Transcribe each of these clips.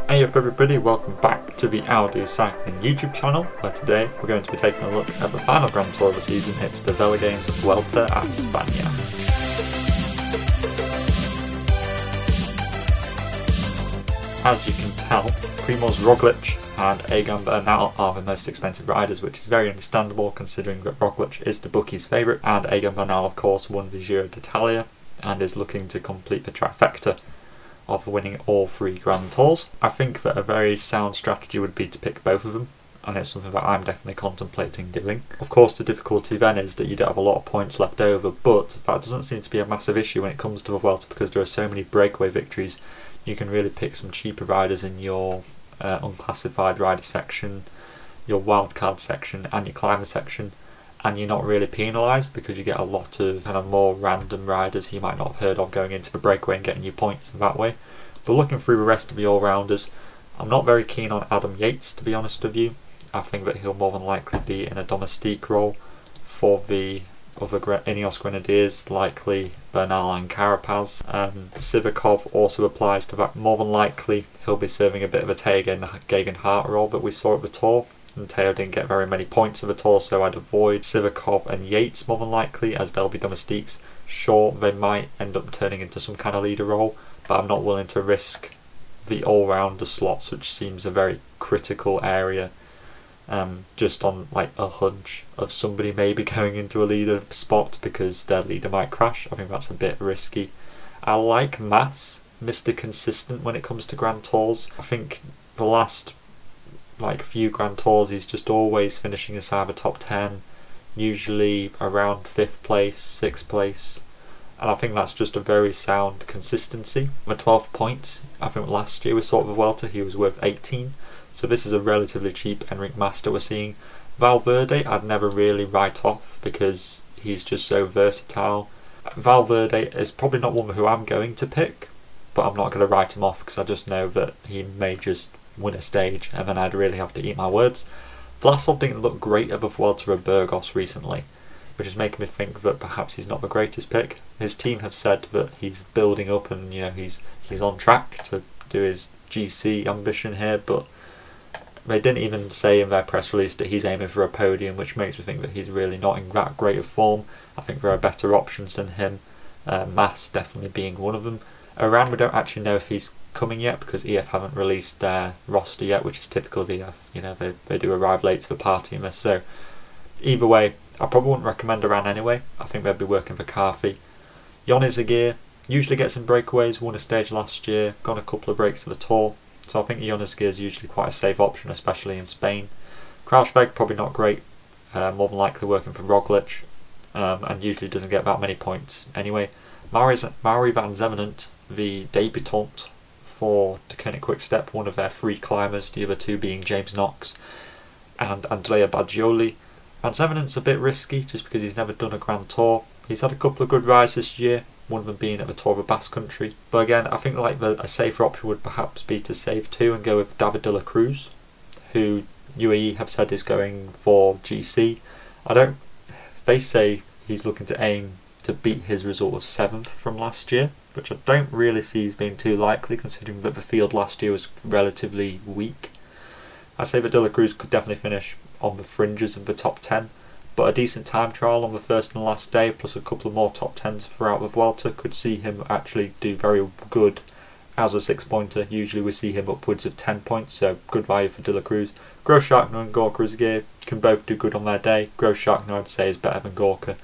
Hey up everybody, welcome back to the Aldo Cycling YouTube channel, where today we're going to be taking a look at the final Grand Tour of the season. It's the Velogames Vuelta at España. As you can tell, Primoz Roglic and Egan Bernal are the most expensive riders, which is very understandable considering that Roglic is the bookies' favourite and Egan Bernal of course won the Giro d'Italia and is looking to complete the trifecta of winning all three Grand Tours. I think that a very sound strategy would be to pick both of them, and it's something that I'm definitely contemplating doing. Of course the difficulty then is that you don't have a lot of points left over, but that doesn't seem to be a massive issue when it comes to the Vuelta because there are so many breakaway victories. You can really pick some cheaper riders in your unclassified rider section, your wildcard section and your climber section, and you're not really penalised because you get a lot of kind of more random riders you might not have heard of going into the breakaway and getting you points that way. But looking through the rest of the all-rounders, I'm not very keen on Adam Yates, to be honest with you. I think that he'll more than likely be in a domestique role for the other Ineos Grenadiers, likely Bernal and Carapaz. Sivakov also applies to that. More than likely he'll be serving a bit of a Geoghegan Hart role that we saw at the Tour. And Teo didn't get very many points at the Tour, so I'd avoid Sivakov and Yates more than likely, as they'll be domestiques. Sure, they might end up turning into some kind of leader role, but I'm not willing to risk the all-rounder slots, which seems a very critical area, just on like a hunch of somebody maybe going into a leader spot because their leader might crash. I think that's a bit risky. I like Mas, Mr. Consistent when it comes to Grand Tours. I think the last few Grand Tours he's just always finishing inside the top 10, usually around 5th place, 6th place, and I think that's just a very sound consistency. The 12 points, I think last year we saw at the Vuelta he was worth 18, so this is a relatively cheap Enric Mas that we're seeing. Valverde I'd never really write off because he's just so versatile. Valverde is probably not one who I'm going to pick, but I'm not going to write him off because I just know that he may just win a stage and then I'd really have to eat my words. Vlasov didn't look great at the Vuelta of Burgos recently, which is making me think that perhaps he's not the greatest pick. His team have said that he's building up and he's on track to do his GC ambition here, but they didn't even say in their press release that he's aiming for a podium, which makes me think that he's really not in that great of form. I think there are better options than him, Mas definitely being one of them. Iran, we don't actually know if he's coming yet because EF haven't released their roster yet, which is typical of EF. They do arrive late to the party. So either way, I probably wouldn't recommend Iran anyway. I think they'd be working for Carthy. Jonas Aguirre usually gets in breakaways, won a stage last year, got a couple of breaks at the Tour, so I think Jonas Aguirre is usually quite a safe option, especially in Spain. Kruijswijk probably not great, more than likely working for Roglic, and usually doesn't get that many points anyway. Mauri van Zevenant, the debutant for Deceuninck Quick-Step, one of their three climbers, the other two being James Knox and Andrea Baggioli. Van Zevenant's a bit risky just because he's never done a Grand Tour. He's had a couple of good rides this year, one of them being at the Tour of the Basque Country. But again, I think a safer option would perhaps be to save two and go with David de la Cruz, who UAE have said is going for GC. They say he's looking to aim to beat his result of 7th from last year, which I don't really see as being too likely considering that the field last year was relatively weak. I'd say that De La Cruz could definitely finish on the fringes of the top 10, but a decent time trial on the first and last day plus a couple of more top 10s throughout the Vuelta could see him actually do very good as a 6-pointer. Usually we see him upwards of 10 points, so good value for De La Cruz. Grosjean and Gorka Rizier can both do good on their day. Grosjean I'd say is better than Gorka,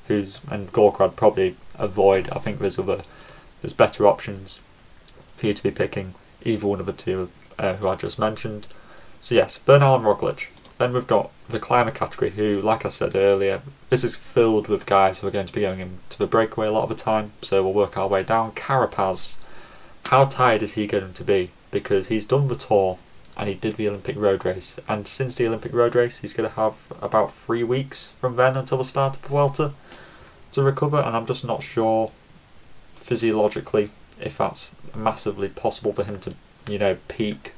and Gorka I'd probably avoid. I think there's better options for you to be picking, either one of the two who I just mentioned. So yes, Bernal and Roglic. Then we've got the climber category who, like I said earlier, this is filled with guys who are going to be going into the breakaway a lot of the time, so we'll work our way down. Carapaz, how tired is he going to be? Because he's done the Tour and he did the Olympic road race, and since the Olympic road race he's going to have about 3 weeks from then until the start of the Vuelta to recover, and I'm just not sure physiologically if that's massively possible for him to peak,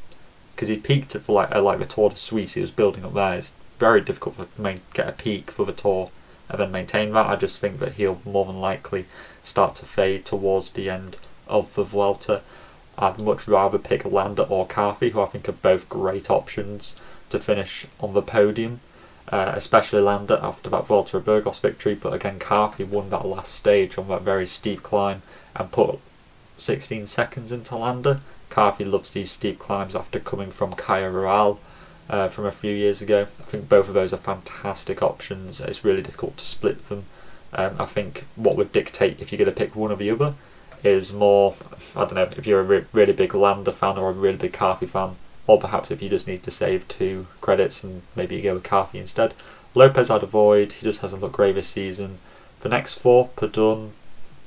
because he peaked it for like the Tour de Suisse. He was building up there. It's very difficult to get a peak for the Tour and then maintain that. I just think that he'll more than likely start to fade towards the end of the Vuelta. I'd much rather pick Landa or Carthy, who I think are both great options to finish on the podium. Especially Landa after that Vuelta a Burgos victory, but again Carthy won that last stage on that very steep climb and put 16 seconds into Landa. Carthy loves these steep climbs after coming from Caja Rural from a few years ago. I think both of those are fantastic options. It's really difficult to split them. I think what would dictate if you're going to pick one or the other is more, I don't know, if you're a really big Landa fan or a really big Carthy fan, or perhaps if you just need to save 2 credits and maybe you go with Carthy instead. Lopez I'd avoid, he just hasn't looked great this season. The next 4, Perdun,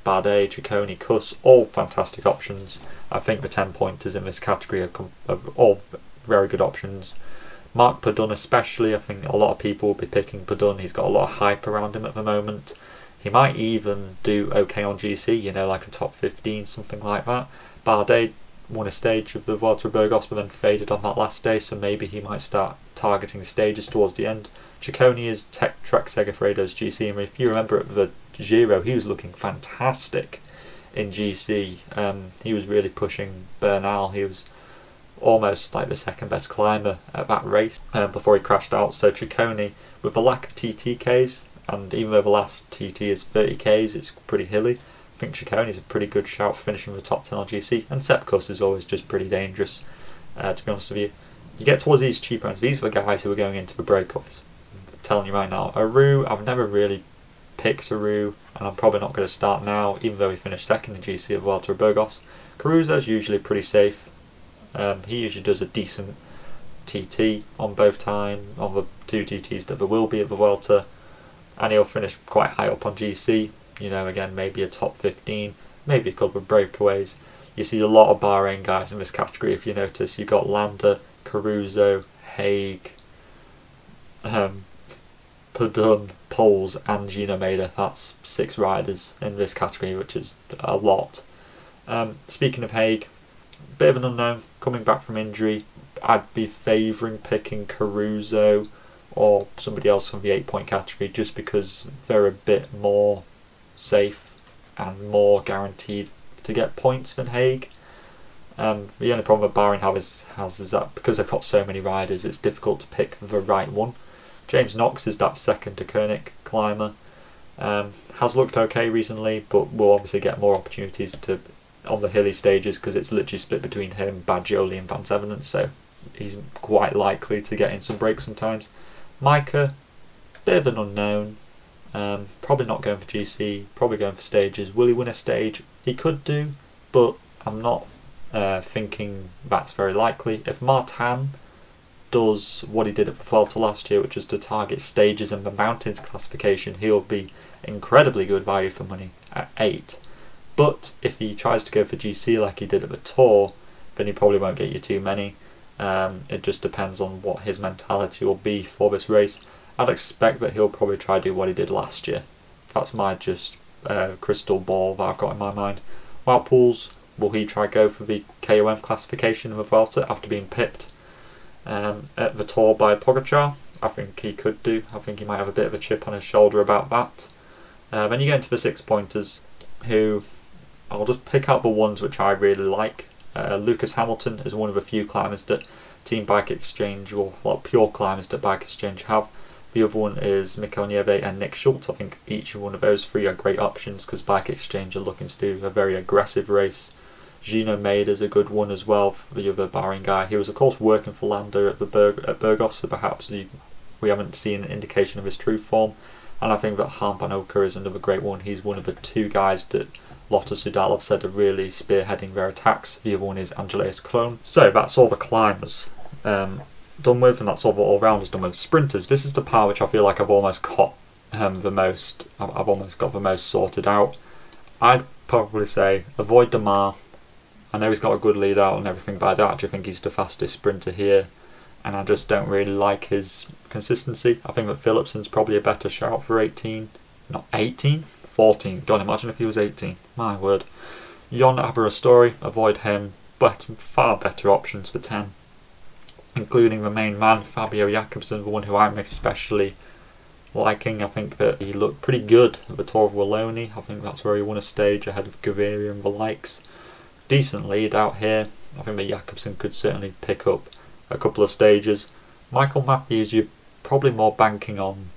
Bardet, Ciccone, Kuss, all fantastic options. I think the 10 pointers in this category are all very good options. Mark Perdun especially, I think a lot of people will be picking Perdun. He's got a lot of hype around him at the moment. He might even do okay on GC, like a top 15, something like that. Bardet won a stage of the Vuelta a Burgos but then faded on that last day, so maybe he might start targeting stages towards the end. Ciccone is Trek Segafredo's GC, and if you remember at the Giro, he was looking fantastic in GC. He was really pushing Bernal. He was almost like the second best climber at that race before he crashed out. So Ciccone, with the lack of TTKs, and even though the last TT is 30Ks, it's pretty hilly, I think Ciccone is a pretty good shout for finishing the top 10 on GC. And Sepp Kuss is always just pretty dangerous, to be honest with you. You get towards these cheap rounds, these are the guys who are going into the breakaways. I'm telling you right now, Aru, I've never really picked Aru, and I'm probably not going to start now, even though he finished second in GC at Vuelta a Burgos. Caruso's usually pretty safe. He usually does a decent TT on both time, on the 2 TTs that there will be at the Vuelta, and he'll finish quite high up on GC. Again, maybe a top 15, maybe a couple of breakaways. You see a lot of Bahrain guys in this category. If you notice, you've got Landa, Caruso, Haig, Perdun, Poles, and Gino Maeda. That's 6 riders in this category, which is a lot. Speaking of Haig, bit of an unknown, coming back from injury. I'd be favouring picking Caruso or somebody else from the 8-point category just because they're a bit more safe and more guaranteed to get points than Haig. The only problem that Bahrain has is that because they've got so many riders, it's difficult to pick the right one. James Knox is that second to Koenig climber. Has looked okay recently, but will obviously get more opportunities on the hilly stages because it's literally split between him, Badjoli and Van Zevenen, so he's quite likely to get in some breaks sometimes. Micah, bit of an unknown, probably not going for GC, probably going for stages. Will he win a stage? He could do, but I'm not thinking that's very likely. If Martin does what he did at the Vuelta last year, which was to target stages in the mountains classification, he'll be incredibly good value for money at 8. But if he tries to go for GC like he did at the Tour, then he probably won't get you too many. It just depends on what his mentality will be for this race. I'd expect that he'll probably try to do what he did last year. That's my just crystal ball that I've got in my mind. Wout Poels, will he try go for the KOM classification in the Vuelta after being pipped at the Tour by Pogacar? I think he could do. I think he might have a bit of a chip on his shoulder about that. Then you get into the 6-pointers, who I'll just pick out the ones which I really like. Lucas Hamilton is one of the few climbers that Team Bike Exchange, or pure climbers that Bike Exchange have. The other one is Mikel Nieve and Nick Schultz. I think each one of those 3 are great options because Bike Exchange are looking to do a very aggressive race. Gino Maeda is a good one as well for the other Bahrain guy. He was of course working for Landa at Burgos, so perhaps we haven't seen an indication of his true form. And I think that Harm van Oker is another great one. He's one of the 2 guys that Lotto Soudal have said are really spearheading their attacks. The other one is Angeleus Clone. So that's all the climbers done with, and that's all the all-rounders done with. Sprinters, this is the part which I feel like I've almost got the most sorted out. I'd probably say avoid Demar. I know he's got a good lead out and everything, but I don't actually think he's the fastest sprinter here, and I just don't really like his consistency. I think that Philipsen's probably a better shout for 18. Not 18? 14. God, imagine if he was 18. My word. Jon Aberastori, avoid him, but far better options for 10. Including the main man, Fabio Jakobsen, the one who I'm especially liking. I think that he looked pretty good at the Tour of Wallonie. I think that's where he won a stage ahead of Gaviria and the likes. decent lead out here. I think that Jakobsen could certainly pick up a couple of stages. Michael Matthews, you're probably more banking on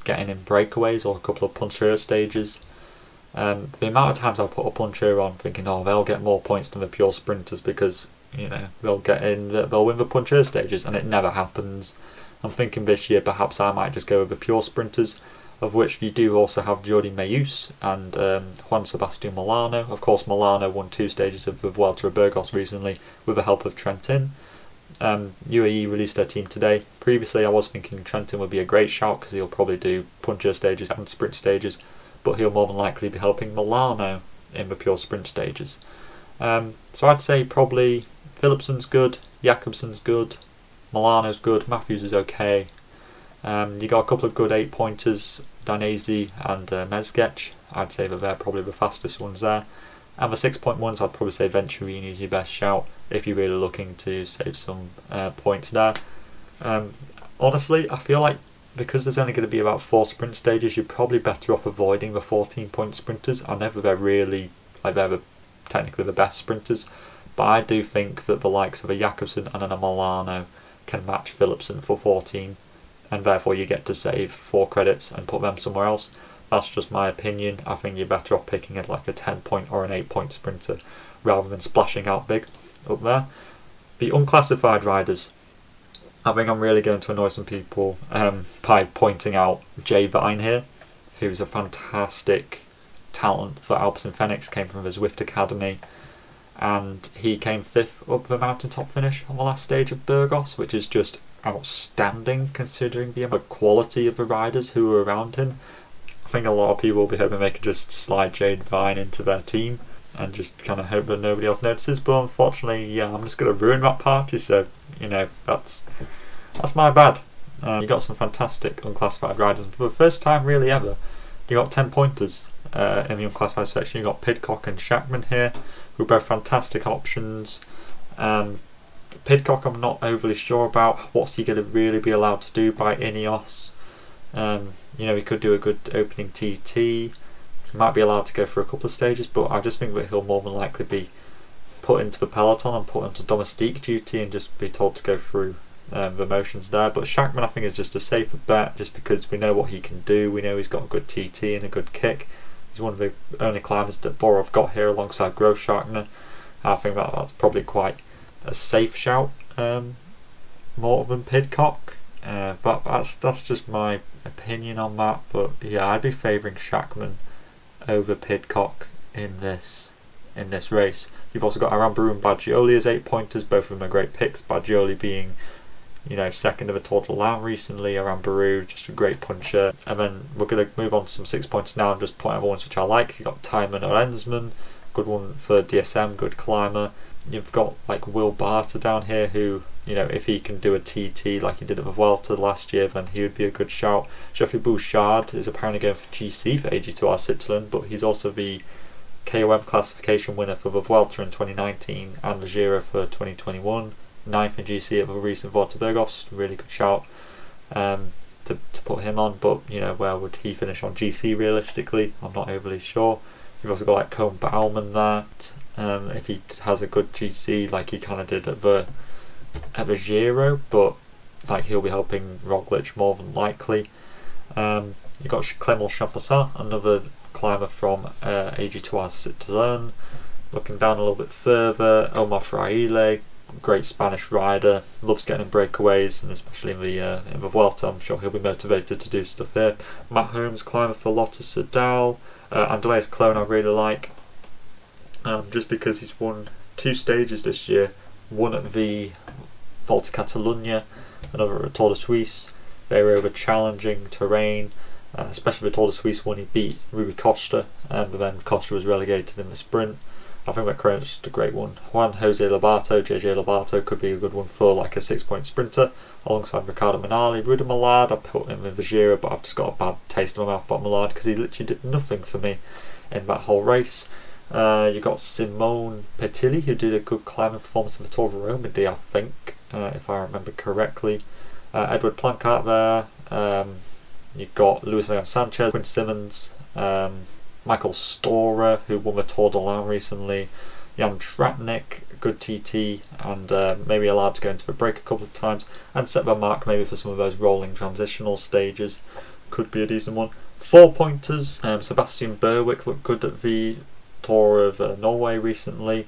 getting in breakaways or a couple of puncher stages. The amount of times I've put a puncher on thinking, oh, they'll get more points than the pure sprinters because, you know, they'll win the puncher stages, and it never happens. I'm thinking this year perhaps I might just go with the pure sprinters, of which you do also have Jordi Meus and Juan Sebastian Milano. Of course, Milano won 2 stages of the Vuelta a Burgos recently with the help of Trentin. UAE released their team today. Previously I was thinking Trentin would be a great shout because he'll probably do puncher stages and sprint stages, but he'll more than likely be helping Milano in the pure sprint stages. So I'd say probably Philipsen's good, Jakobsen's good, Milano's good, Matthews is okay. You got a couple of good 8-pointers, Danesi and Mezgec. I'd say that they're probably the fastest ones there. And the 6.1s, I'd probably say Venturini is your best shout if you're really looking to save some points there. Honestly, I feel like because there's only going to be about 4 sprint stages, you're probably better off avoiding the 14-point sprinters. I know they're really, they're technically the best sprinters, but I do think that the likes of a Jakobsen and a Milano can match Philipsen for 14, and therefore you get to save 4 credits and put them somewhere else. That's just my opinion. I think you're better off picking it like a 10-point or an 8-point sprinter rather than splashing out big up there. The unclassified riders. I think I'm really going to annoy some people by pointing out Jay Vine here, who's a fantastic talent for Alpecin Fenix, came from the Zwift Academy, and he came 5th up the mountaintop finish on the last stage of Burgos, which is just outstanding considering the quality of the riders who were around him. I think a lot of people will be hoping they could just slide Jade Vine into their team and just kind of hope that nobody else notices, but unfortunately, yeah, I'm just going to ruin that party, so, you know, that's my bad. You got some fantastic unclassified riders, and for the first time really ever, you got 10-pointers in the unclassified section. You got Pidcock and Schachmann here, who are both fantastic options. Pidcock I'm not overly sure about. What's he going to really be allowed to do by Ineos? You know, he could do a good opening TT. He might be allowed to go for a couple of stages, but I just think that he'll more than likely be put into the peloton and put into domestique duty and just be told to go through the motions there. But Schachmann I think is just a safer bet, just because we know what he can do. We know he's got a good TT and a good kick. He's one of the only climbers that Borov got here alongside Grossschartner. I think that's probably quite a safe shout, more than Pidcock. But that's just my opinion on that. But yeah, I'd be favouring Schachmann over Pidcock in this race. You've also got Aramburu and Baggioli as 8-pointers. Both of them are great picks. Baggioli being, you know, second of a Tour de l'Ain recently. Aramburu just a great puncher. And then we're going to move on to some 6-pointers now and just point out ones which I like. You've got Thymen or Ensman, good one for DSM, good climber. You've got like Will Barter down here, who, you know, if he can do a TT like he did at the Vuelta last year, then he would be a good shout. Geoffrey Bouchard is apparently going for GC for AG2R Switzerland, but he's also the KOM classification winner for the Vuelta in 2019 and the Giro for 2021. 9th in GC at the recent Vuelta Burgos, really good shout to put him on, but, you know, where would he finish on GC realistically? I'm not overly sure. You've also got like Cohn Bauman there. If he has a good GC like he kind of did at the Giro, but like he'll be helping Roglic more than likely. You've got Clément Champussin, another climber from AG2R Switzerland. Looking down a little bit further, Omar Fraile, great Spanish rider, loves getting in breakaways, and especially in the Vuelta, I'm sure he'll be motivated to do stuff here. Matt Holmes, climber for Lotto Soudal. Andreas Klone I really like, just because he's won 2 stages this year, one at the Volta Catalunya, another at Tour de Suisse. Very over challenging terrain, especially the Tour de Suisse one. He beat Rui Costa, but then Costa was relegated in the sprint. I think that Krone's just a great one. Juan Jose Lobato, JJ Lobato could be a good one for like a 6-point sprinter alongside Ricardo Minali. Ruda Malard, I put him in the Giro, but I've just got a bad taste in my mouth about Malard because he literally did nothing for me in that whole race. You got Simone Petilli, who did a good climbing performance in the Tour of Romandy, I think, if I remember correctly. Edward Plancart there. You've got Luis Leon Sanchez, Quinn Simmons, Michael Storer, who won the Tour de l'Ain recently. Jan Tratnik, good TT, and maybe allowed to go into the break a couple of times, and set the mark maybe for some of those rolling transitional stages. Could be a decent one. 4 pointers. Sebastian Berwick looked good at the Tour of Norway recently.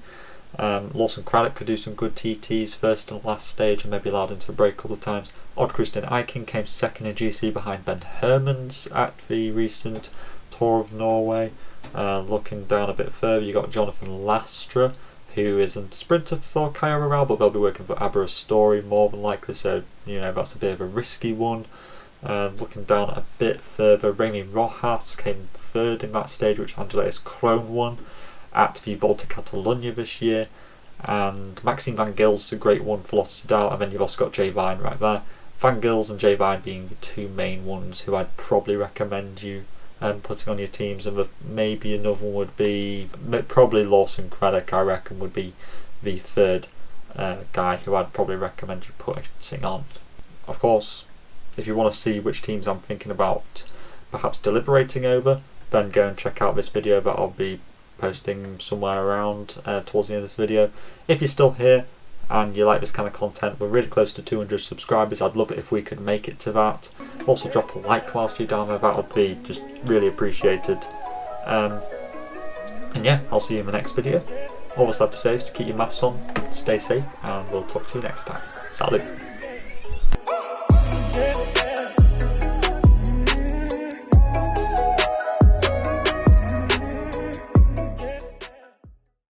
Lawson Craddock could do some good TTs first and last stage, and maybe allowed into the break a couple of times. Odd Christian Eiking came second in GC behind Ben Hermans at the recent Tour of Norway. Looking down a bit further, you got Jonathan Lastra, who is a sprinter for Kaya, but they'll be working for Abra Story more than likely, so that's a bit of a risky one. Looking down a bit further, Remy Rojas came third in that stage, which Andreas Kroon won at the Volta Catalunya this year, and Maxime Van Gils a great one for Lotto Soudal, and then you've also got Jay Vine right there. Van Gils and Jay Vine being the two main ones who I'd probably recommend you putting on your teams, and maybe another one would be probably Lawson Craddock. I reckon would be the third guy who I'd probably recommend you putting on. Of course, if you want to see which teams I'm thinking about perhaps deliberating over, then go and check out this video that I'll be posting somewhere around towards the end of this video. If you're still here and you like this kind of content, we're really close to 200 subscribers. I'd love it if we could make it to that. Also drop a like whilst you're down there, that would be just really appreciated. And yeah, I'll see you in the next video. All that's left to say is to keep your masks on, stay safe, and we'll talk to you next time. Salut!